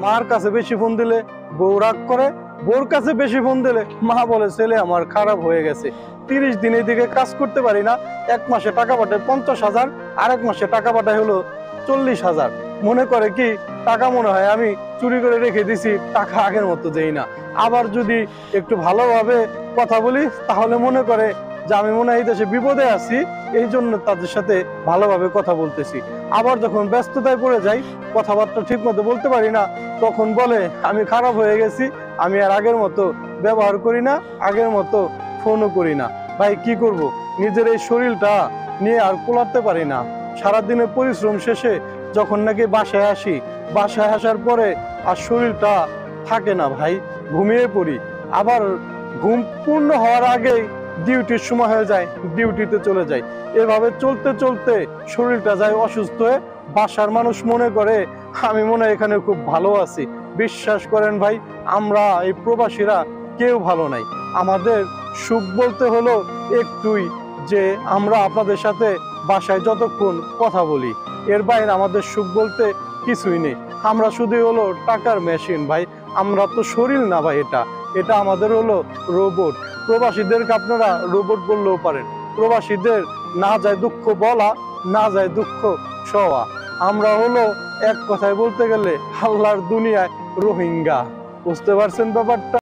মার কাছে বেশি ফোন দিলে বউ রাগ করে, বউর কাছে বেশি ফোন দিলে মা বলে ছেলে আমার খারাপ হয়ে গেছে। 30 দিন এদিকে কাজ করতে পারি না, এক মাসে টাকা পাঠায় 50,000, আরেক মাসে টাকা পাঠায় হলো 40,000। মনে করে কি টাকা মনে হয় আমি চুরি করে রেখে দিছি, টাকা আগের মতো দেই না। আবার যদি একটু ভালোভাবে কথা বলি তাহলে মনে করে যে আমি মনে হয় এই দেশে বিপদে আছি, এই জন্য তাদের সাথে ভালোভাবে কথা বলতেছি। আবার যখন ব্যস্ততায় পড়ে যাই, কথাবার্তা ঠিক মতো বলতে পারি না, তখন বলে আমি খারাপ হয়ে গেছি, আমি আর আগের মতো ব্যবহার করি না, আগের মতো ফোনও করি না। ভাই কি করব, নিজের এই শরীরটা নিয়ে আর কোলাতে পারি না। সারাদিনের পরিশ্রম শেষে যখন নাকি বাসায় আসি, বাসায় আসার পরে আর শরীরটা থাকে না ভাই, ঘুমিয়ে পড়ি। আবার ঘুম পূর্ণ হওয়ার আগেই ডিউটির সময় হয়ে যায়, ডিউটিতে চলে যাই। এভাবে চলতে চলতে শরীরটা যায় অসুস্থ হয়ে। বাসার মানুষ মনে করে আমি মনে হয় এখানে খুব ভালো আছি। বিশ্বাস করেন ভাই, আমরা এই প্রবাসীরা কেউ ভালো নাই। আমাদের সুখ বলতে হলো একটুই, যে আমরা আপনাদের সাথে বাসায় যতক্ষণ কথা বলি, এর বাইরে আমাদের সুখ বলতে কিছুই নেই। আমরা শুধু হলো টাকার মেশিন ভাই, আমরা তো শরীর না ভাই, এটা এটা আমাদের হলো রোবট। প্রবাসীদেরকে আপনারা রোবট বললেও পারেন। প্রবাসীদের না যায় দুঃখ বলা, না যায় দুঃখ সওয়া। আমরা হলো এক কথায় বলতে গেলে আল্লাহর দুনিয়ায় রোহিঙ্গা। বুঝতে পারছেন ব্যাপারটা?